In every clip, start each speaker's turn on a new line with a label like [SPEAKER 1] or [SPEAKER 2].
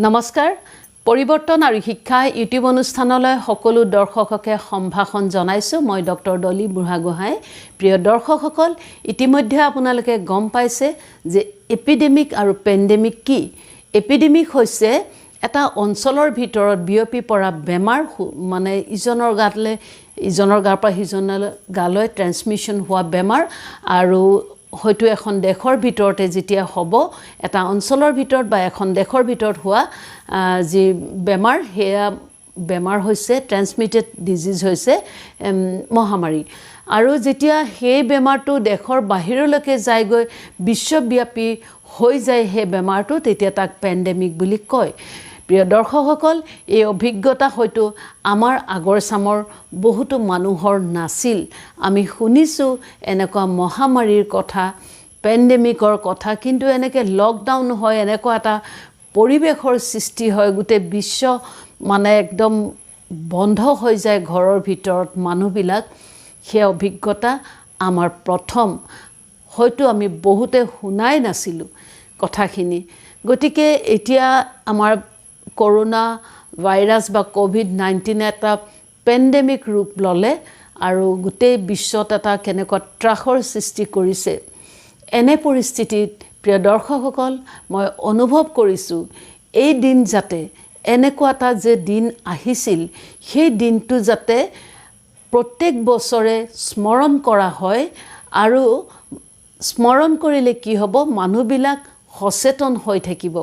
[SPEAKER 1] নমস্কাৰ পৰিৱৰ্তন আৰু শিক্ষা ইউটিউব অনুষ্ঠানলৈ সকলো দৰ্শককে সম্ভাষণ জনাইছো মই ডক্টৰ ডলি বুঢ়াগোহাঁই প্ৰিয় দৰ্শকসকল ইতিমধ্যে আপোনালোকে গম পাইছে যে এপিডেমিক আৰু পেণ্ডেমিক কি এপিডেমিক হৈছে এটা অঞ্চলৰ ভিতৰত বিয়পি পৰা বেমাৰ মানে ইজনৰ গাৰ পৰা সিজনৰ গালৈ ট্ৰান্সমিশন হোৱা বেমাৰ আৰু হয়তো এখন দেশৰ ভিতৰতে যেতিয়া হ'ব এটা অঞ্চলৰ ভিতৰত বা এখন দেশৰ ভিতৰত হোৱা যি বেমাৰ হেয়া বেমাৰ হৈছে ট্ৰান্সমিটেড ডিজিজ হৈছে মহামাৰী আৰু যেতিয়া সেই বেমাৰটো দেশৰ বাহিৰলৈকে যায়গৈ বিশ্বব্যাপী হৈ যায় সেই বেমাৰটো তেতিয়া তাক পেণ্ডেমিক বুলি কয় প্ৰিয় দৰ্শকসকল এই অভিজ্ঞতা হয়তো আমাৰ আগৰ চামৰ বহুতো মানুহৰ নাছিল আমি শুনিছো এনেকুৱা মহামাৰীৰ কথা পেণ্ডেমিকৰ কথা কিন্তু এনেকৈ লকডাউন হয় এনেকুৱা এটা পৰিৱেশৰ সৃষ্টি হয় গোটেই বিশ্ব মানে একদম বন্ধ হৈ যায় ঘৰৰ ভিতৰত মানুহবিলাক সেই অভিজ্ঞতা আমাৰ প্ৰথম হয়তো আমি বহুতে শুনাই নাছিলো কথাখিনি গতিকে এতিয়া আমাৰ কৰোনা ভাইৰাছ বা কোভিড-19 এটা পেণ্ডেমিক ৰূপ ল'লে আৰু গোটেই বিশ্বত এটা কেনেকুৱা ত্ৰাসৰ সৃষ্টি কৰিছে এনে পৰিস্থিতিত প্ৰিয় দৰ্শকসকল মই অনুভৱ কৰিছোঁ এই দিন যাতে এনেকুৱা এটা যে দিন আহিছিল সেই দিনটো যাতে প্ৰত্যেক বছৰে স্মৰণ কৰা হয় আৰু স্মৰণ কৰিলে কি হ'ব মানুহবিলাক সচেতন হৈ থাকিব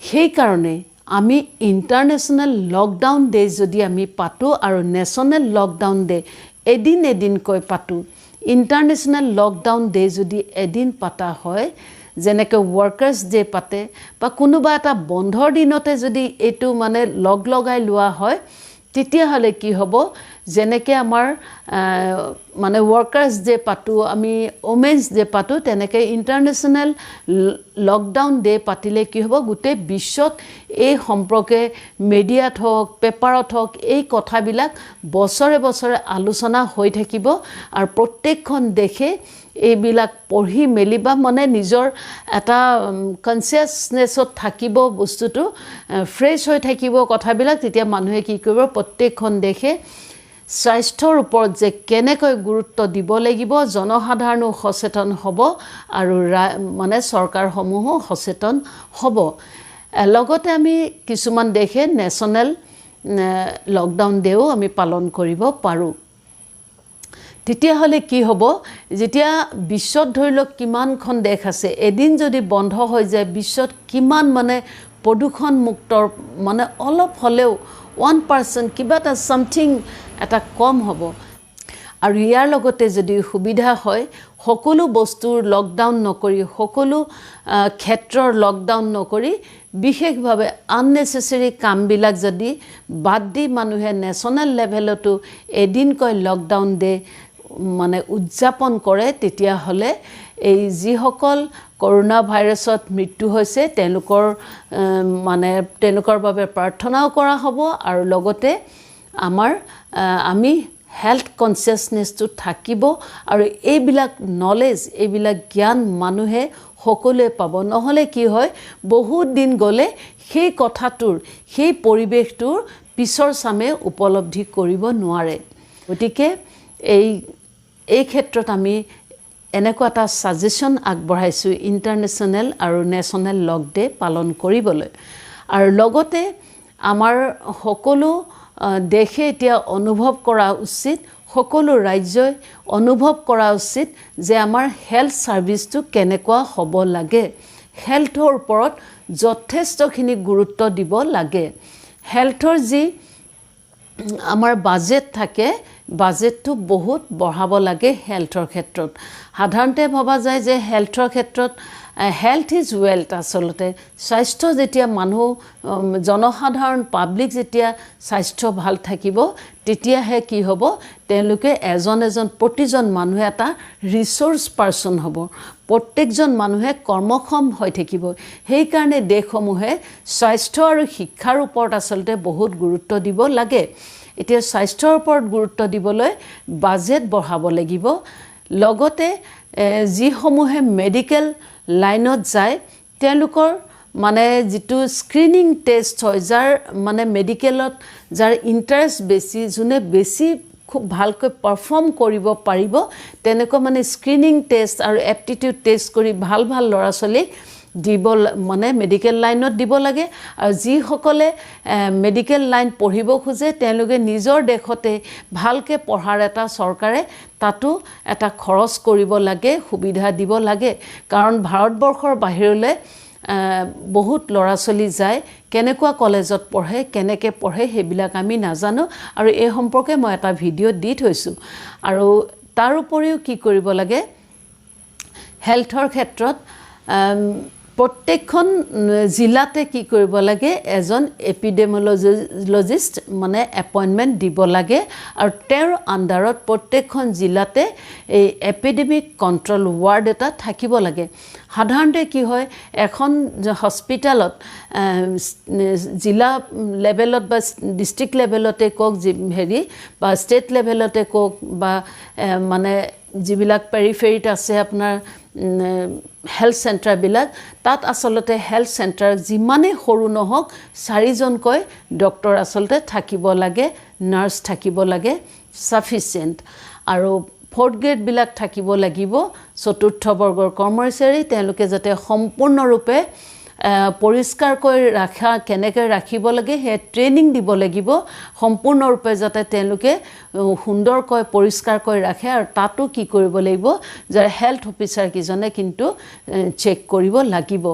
[SPEAKER 1] সেই কাৰণে আমি ইণ্টাৰনেশ্যনেল লকডাউন ডে যদি আমি পাতোঁ আৰু নেশ্যনেল লকডাউন ডে এদিনকৈ পাতোঁ ইণ্টাৰনেশ্যনেল লকডাউন ডে যদি এদিন পাতা হয় যেনেকৈ ৱৰ্কাৰ্ছ ডে পাতে বা কোনোবা এটা বন্ধৰ দিনতে যদি এইটো মানে লগাই লোৱা হয় তেতিয়াহ'লে কি হ'ব যেনেকৈ আমাৰ মানে ৱৰ্কাৰ্ছ ডে পাতোঁ আমি ওমেন্স ডে পাতোঁ তেনেকৈ ইণ্টাৰনেশ্যনেল লকডাউন ডে পাতিলে কি হ'ব গোটেই বিশ্বত এই সম্পৰ্কে মিডিয়াত হওক পেপাৰত হওক এই কথাবিলাক বছৰে বছৰে আলোচনা হৈ থাকিব আৰু প্ৰত্যেকখন দেশে এইবিলাক পঢ়ি মেলি বা মানে নিজৰ এটা কনচিয়াছনেছত থাকিব বস্তুটো ফ্ৰেছ হৈ থাকিব কথাবিলাক তেতিয়া মানুহে কি কৰিব প্ৰত্যেকখন দেশে স্বাস্থ্যৰ ওপৰত যে কেনেকৈ গুৰুত্ব দিব লাগিব জনসাধাৰণো সচেতন হ'ব আৰু মানে চৰকাৰসমূহো সচেতন হ'ব লগতে আমি কিছুমান দেশে নেশ্যনেল লকডাউন ডেও আমি পালন কৰিব পাৰোঁ তেতিয়াহ'লে কি হ'ব যেতিয়া বিশ্বত ধৰি লওক কিমানখন দেশ আছে এদিন যদি বন্ধ হৈ যায় বিশ্বত কিমান মানে প্ৰদূষণমুক্তৰ মানে অলপ হ'লেও 1% কিবা এটা সামথিং এটা কম হ'ব আৰু ইয়াৰ লগতে যদি সুবিধা হয় সকলো বস্তুৰ লকডাউন নকৰি সকলো ক্ষেত্ৰৰ লকডাউন নকৰি বিশেষভাৱে আননেচেসাৰী কামবিলাক যদি বাদ দি মানুহে নেশ্যনেল লেভেলতো এদিনকৈ লকডাউন ডে মানে উদযাপন কৰে তেতিয়াহ'লে এই যিসকল কৰোনা ভাইৰাছত মৃত্যু হৈছে তেওঁলোকৰ বাবে প্ৰাৰ্থনাও কৰা হ'ব আৰু লগতে আমি হেল্থ কনচিয়াছনেছটো থাকিব আৰু এইবিলাক নলেজ এইবিলাক জ্ঞান মানুহে সকলোৱে পাব নহ'লে কি হয় বহুত দিন গ'লে সেই কথাটোৰ সেই পৰিৱেশটোৰ পিছৰ চামে উপলব্ধি কৰিব নোৱাৰে গতিকে এই ক্ষেত্ৰত আমি এনেকুৱা এটা ছাজেশ্যন আগবঢ়াইছোঁ ইণ্টাৰনেশ্যনেল আৰু নেশ্যনেল লক ডে পালন কৰিবলৈ আৰু লগতে আমাৰ সকলো দেশে এতিয়া অনুভৱ কৰা উচিত সকলো ৰাজ্যই অনুভৱ কৰা উচিত যে আমাৰ হেল্থ ছাৰ্ভিচটো কেনেকুৱা হ'ব লাগে হেল্থৰ ওপৰত যথেষ্টখিনি গুৰুত্ব দিব লাগে হেল্থৰ যি আমাৰ বাজেট থাকে বাজেটটো বহুত বঢ়াব লাগে হেল্থৰ ক্ষেত্ৰত সাধাৰণতে ভবা যায় যে হেল্থৰ ক্ষেত্ৰত হেল্থ ইজ ৱেল্থ আচলতে স্বাস্থ্য যেতিয়া মানুহ জনসাধাৰণ পাব্লিক যেতিয়া স্বাস্থ্য ভাল থাকিব তেতিয়াহে কি হ'ব তেওঁলোকে এজন প্ৰতিজন মানুহে এটা ৰিচোৰ্চ পাৰ্চন হ'ব প্ৰত্যেকজন মানুহে কৰ্মক্ষম হৈ থাকিব সেইকাৰণে দেশসমূহে স্বাস্থ্য আৰু শিক্ষাৰ ওপৰত আচলতে বহুত গুৰুত্ব দিব লাগে এতিয়া স্বাস্থ্যৰ ওপৰত গুৰুত্ব দিবলৈ বাজেট বঢ়াব লাগিব লগতে যিসমূহে মেডিকেল লাইনত যায় তেওঁলোকৰ মানে যিটো স্ক্ৰিনিং টেষ্ট হয় যাৰ মানে মেডিকেলত যাৰ ইণ্টাৰেষ্ট বেছি যোনে বেছি খুব ভালকৈ পাৰফৰ্ম কৰিব পাৰিব তেনেকুৱা মানে স্ক্ৰিনিং টেষ্ট আৰু এপ্টিটিউড টেষ্ট কৰি ভাল ভাল ল'ৰা ছোৱালীক দিব মানে মেডিকেল লাইনত দিব লাগে আৰু যিসকলে মেডিকেল লাইন পঢ়িব খোজে তেওঁলোকে নিজৰ দেশতে ভালকৈ পঢ়াৰ এটা চৰকাৰে তাতো এটা খৰচ কৰিব লাগে সুবিধা দিব লাগে কাৰণ ভাৰতবৰ্ষৰ বাহিৰলৈ বহুত ল'ৰা ছোৱালী যায় কেনেকুৱা কলেজত পঢ়ে কেনেকৈ পঢ়ে সেইবিলাক আমি নাজানো আৰু এই সম্পৰ্কে মই এটা ভিডিঅ' দি থৈছোঁ আৰু তাৰ উপৰিও কি কৰিব লাগে হেল্থৰ ক্ষেত্ৰত প্ৰত্যেকখন জিলাতে কি কৰিব লাগে এজন এপিডেমিঅলজিষ্ট মানে এপইণ্টমেণ্ট দিব লাগে আৰু তেওঁৰ আণ্ডাৰত প্ৰত্যেকখন জিলাতে এই এপিডেমিক কণ্ট্ৰল ৱাৰ্ড এটা থাকিব লাগে সাধাৰণতে কি হয় এখন হস্পিটেলত জিলা লেভেলত বা ডিষ্ট্ৰিক্ট লেভেলতে কওক বা ষ্টেট লেভেলতে কওক বা মানে যিবিলাক পেৰিফেৰিত আছে আপোনাৰ হেল্থ চেণ্টাৰবিলাক তাত আচলতে হেল্থ চেণ্টাৰ যিমানেই সৰু নহওক 4জনকৈ ডক্টৰ আচলতে থাকিব লাগে নাৰ্ছ থাকিব লাগে ছাফিচিয়েণ্ট আৰু 4th গ্ৰেডবিলাক থাকিব লাগিব চতুৰ্থ বৰ্গৰ কৰ্মচাৰী তেওঁলোকে যাতে সম্পূৰ্ণৰূপে পৰিষ্কাৰকৈ ৰাখা কেনেকৈ ৰাখিব লাগে সেই ট্ৰেইনিং দিব লাগিব সম্পূৰ্ণৰূপে যাতে তেওঁলোকে সুন্দৰকৈ পৰিষ্কাৰকৈ ৰাখে আৰু তাতো কি কৰিব লাগিব যে হেল্থ অফিচাৰ কিজনে কিন্তু চেক কৰিব লাগিব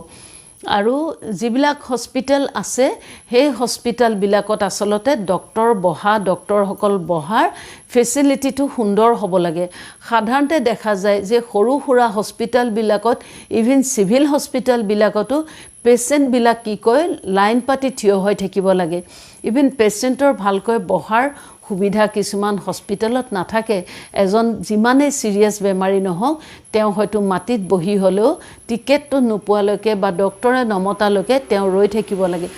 [SPEAKER 1] আৰু যিবিলাক হস্পিটেল আছে সেই হস্পিটেলবিলাকত আচলতে ডক্টৰসকল বহাৰ ফেচিলিটিটো সুন্দৰ হ'ব লাগে সাধাৰণতে দেখা যায় যে সৰু সুৰা হস্পিটেলবিলাকত ইভিন চিভিল হস্পিটেলবিলাকতো পেচেণ্টবিলাক কি কয় লাইন পাতি থিয় হৈ থাকিব লাগে ইভিন পেচেণ্টৰ ভালকৈ বহাৰ সুবিধা কিছুমান হস্পিটেলত নাথাকে এজন যিমানেই চিৰিয়াছ বেমাৰী নহওক তেওঁ হয়তো মাটিত বহি হ'লেও টিকেটটো নোপোৱালৈকে বা ডক্টৰে নমতালৈকে তেওঁ ৰৈ থাকিব লাগে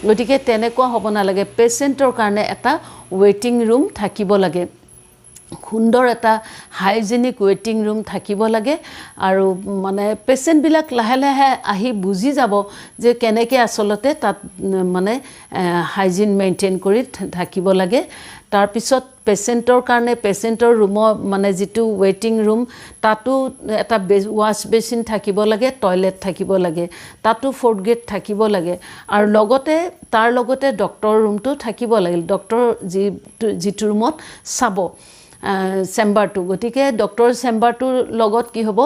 [SPEAKER 1] গতিকে তেনেকুৱা হ'ব নালাগে পেচেণ্টৰ কাৰণে এটা ৱেইটিং ৰুম থাকিব লাগে সুন্দৰ এটা হাইজেনিক ৱেইটিং ৰুম থাকিব লাগে আৰু মানে পেচেণ্টবিলাক লাহে লাহে আহি বুজি যাব যে কেনেকৈ আচলতে তাত মানে হাইজিন মেইনটেইন কৰি থাকিব লাগে তাৰপিছত পেচেণ্টৰ কাৰণে পেচেণ্টৰ ৰুমৰ মানে যিটো ৱেইটিং ৰুম তাতো এটা ৱাছ বেচিন থাকিব লাগে টয়লেট থাকিব লাগে তাতো 4th গ্ৰেড থাকিব লাগে আৰু লগতে তাৰ লগতে ডক্টৰ ৰুমটো থাকিব লাগে ডক্টৰ যিটো ৰুমত চাব চেম্বাৰটো গতিকে ডক্টৰ চেম্বাৰটোৰ লগত কি হ'ব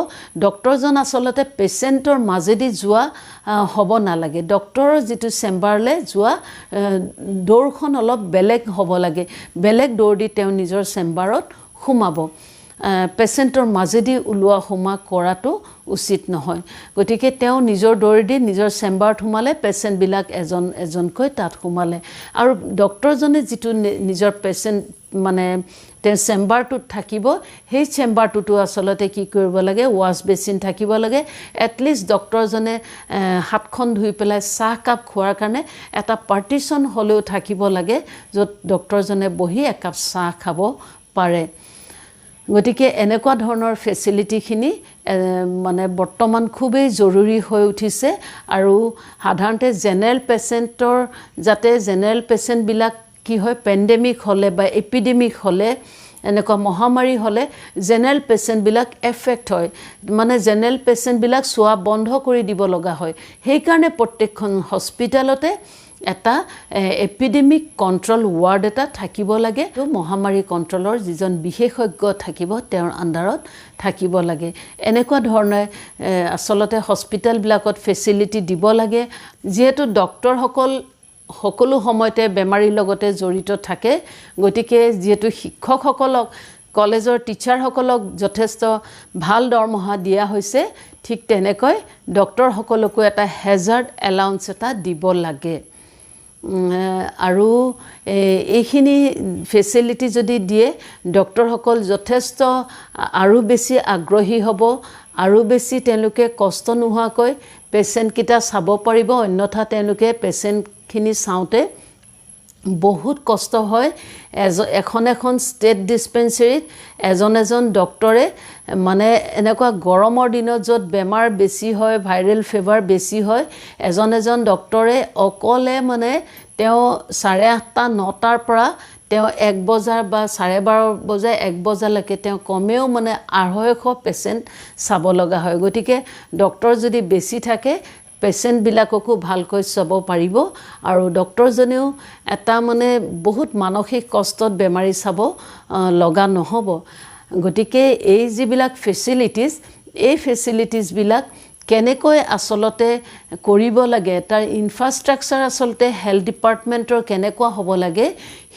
[SPEAKER 1] ডক্টৰজন আচলতে পেচেণ্টৰ মাজেদি যোৱা হ'ব নালাগে ডক্টৰৰ যিটো চেম্বাৰলৈ যোৱা দৌৰখন অলপ বেলেগ হ'ব লাগে বেলেগ দৌৰ দি তেওঁ নিজৰ চেম্বাৰত সোমাব পেচেণ্টৰ মাজেদি ওলোৱা সোমা কৰাটো উচিত নহয় গতিকে তেওঁ নিজৰ দৌৰেদি নিজৰ চেম্বাৰত সোমালে পেচেণ্টবিলাক এজনকৈ তাত সোমালে আৰু ডক্টৰজনে যিটো নিজৰ পেচেণ্ট মানে তেওঁ চেম্বাৰটোত থাকিব সেই চেম্বাৰটোতো আচলতে কি কৰিব লাগে ৱাছ বেচিন থাকিব লাগে এটলিষ্ট ডক্টৰজনে হাতখন ধুই পেলাই চাহ কাপ খোৱাৰ কাৰণে এটা পাৰ্টিশ্যন হ'লেও থাকিব লাগে য'ত ডক্টৰজনে বহি একাপ চাহ খাব পাৰে গতিকে এনেকুৱা ধৰণৰ ফেচিলিটিখিনি মানে বৰ্তমান খুবেই জৰুৰী হৈ উঠিছে আৰু সাধাৰণতে জেনেৰেল পেচেণ্টৰ যাতে জেনেৰেল পেচেণ্টবিলাক কি হয় পেণ্ডেমিক হ'লে বা এপিডেমিক হ'লে এনেকুৱা মহামাৰী হ'লে জেনেৰেল পেচেণ্টবিলাক এফেক্ট হয় মানে জেনেৰেল পেচেণ্টবিলাক চোৱা বন্ধ কৰি দিব লগা হয় সেইকাৰণে প্ৰত্যেকখন হস্পিটেলতে এটা এপিডেমিক কণ্ট্ৰল ৱাৰ্ড এটা থাকিব লাগে মহামাৰী কণ্ট্ৰলৰ যিজন বিশেষজ্ঞ থাকিব তেওঁৰ আণ্ডাৰত থাকিব লাগে এনেকুৱা ধৰণে আচলতে হস্পিটেলবিলাকত ফেচিলিটি দিব লাগে যিহেতু ডক্টৰসকল সকলো সময়তে বেমাৰীৰ লগতে জড়িত থাকে গতিকে যিহেতু শিক্ষকসকলক কলেজৰ টিচাৰসকলক যথেষ্ট ভাল দৰমহা দিয়া হৈছে ঠিক তেনেকৈ ডক্টৰসকলকো এটা হেজাৰ্ড এলাউন্স এটা দিব লাগে আৰু এইখিনি ফেচিলিটি যদি দিয়ে ডক্টৰসকল যথেষ্ট আৰু বেছি আগ্ৰহী হ'ব আৰু বেছি তেওঁলোকে কষ্ট নোহোৱাকৈ পেচেণ্টকেইটা চাব পাৰিব অন্যথা তেওঁলোকে পেচেণ্টখিনি চাওঁতে বহুত কষ্ট হয় এখন ষ্টেট ডিছপেঞ্চেৰীত এজন ডক্টৰে মানে এনেকুৱা গৰমৰ দিনত য'ত বেমাৰ বেছি হয় ভাইৰেল ফিভাৰ বেছি হয় এজন ডক্টৰে অকলে মানে তেওঁ 8:30 9টাৰ পৰা তেওঁ 1 বজাৰ বা 12:30 বজাই 1 বজালৈকে তেওঁ কমেও মানে 250 পেচেণ্ট চাব লগা হয় গতিকে ডক্টৰ যদি বেছি থাকে পেচেণ্টবিলাককো ভালকৈ চাব পাৰিব আৰু ডক্টৰজনেও এটা মানে বহুত মানসিক কষ্টত বেমাৰী চাব লগা নহ'ব গতিকে এই যিবিলাক ফেচিলিটিজ এই ফেচিলিটিজবিলাক কেনেকৈ আসলতে কৰিব লাগে তাৰ ইনফ্ৰাষ্ট্ৰাকচাৰ আসলতে হেলথ ডিপাৰ্টমেণ্টৰ কেনেকুৱা হ'ব লাগে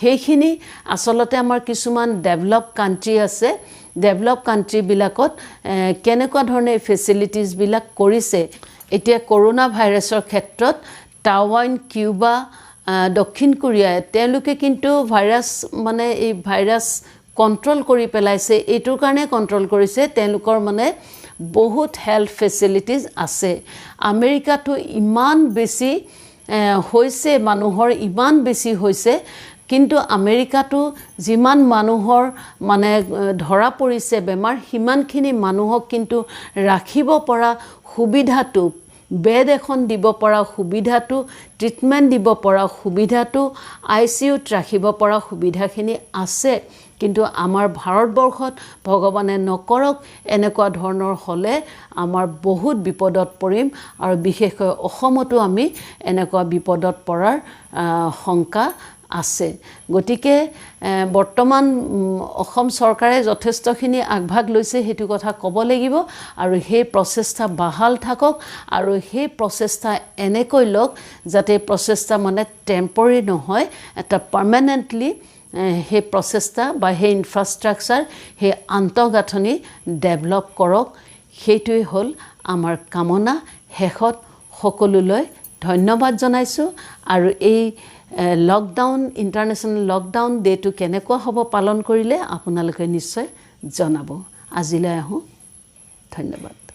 [SPEAKER 1] সেইখিনি আসলতে আমাৰ কিছুমান ডেভেলপ কাণ্ট্ৰি আছে ডেভেলপ কাণ্ট্ৰিবিলাকত কেনেকুৱা ধৰণে ফেচিলিটিজবিলাক কৰিছে এতিয়া কৰোনা ভাইৰাছৰ ক্ষেত্ৰত টাইৱান কিউবা দক্ষিণ কোৰিয়া তেওঁলোকে কিন্তু ভাইৰাছ মানে এই ভাইৰাছ কণ্ট্ৰোল কৰি পেলাইছে এইটোৰ কাৰণে কণ্ট্ৰোল কৰিছে তেওঁলোকৰ মানে বহুত হেল্থ ফেচিলিটিজ আছে আমেৰিকাটো ইমান বেছি হৈছে মানুহৰ ইমান বেছি হৈছে কিন্তু আমেৰিকাটো যিমান মানুহৰ মানে ধৰা পৰিছে বেমাৰ সিমানখিনি মানুহক কিন্তু ৰাখিব পৰা সুবিধাটো বেড এখন দিব পৰা সুবিধাটো ট্ৰিটমেণ্ট দিব পৰা সুবিধাটো ICUত ৰাখিব পৰা সুবিধাখিনি আছে কিন্তু আমাৰ ভাৰতবৰ্ষত ভগৱানে নকৰক এনেকুৱা ধৰণৰ হ'লে আমাৰ বহুত বিপদত পৰিম আৰু বিশেষকৈ অসমতো আমি এনেকুৱা বিপদত পৰাৰ শংকা আছে গতিকে বৰ্তমান অসম চৰকাৰে যথেষ্টখিনি আগভাগ লৈছে হেতু কথা ক'ব লাগিব আৰু সেই প্ৰচেষ্টা বাহাল থাকক আৰু সেই প্ৰচেষ্টা এনেকৈ লওক যাতে প্ৰচেষ্টা মানে টেম্পৰাৰী নহয় এটা পাৰ্মানেণ্টলি সেই প্ৰচেষ্টা বা সেই ইনফ্ৰাষ্ট্ৰাকচাৰ সেই আন্তঃগাঁথনি ডেভেলপ কৰক সেইটোৱেই হ'ল আমাৰ কামনা শেষত সকলোলৈ ধন্যবাদ জনাইছোঁ আৰু এই লকডাউন ইণ্টাৰনেশ্যনেল লকডাউন ডেটো কেনেকুৱা হ'ব পালন কৰিলে আপোনালোকে নিশ্চয় জনাব আজিলৈ আহোঁ ধন্যবাদ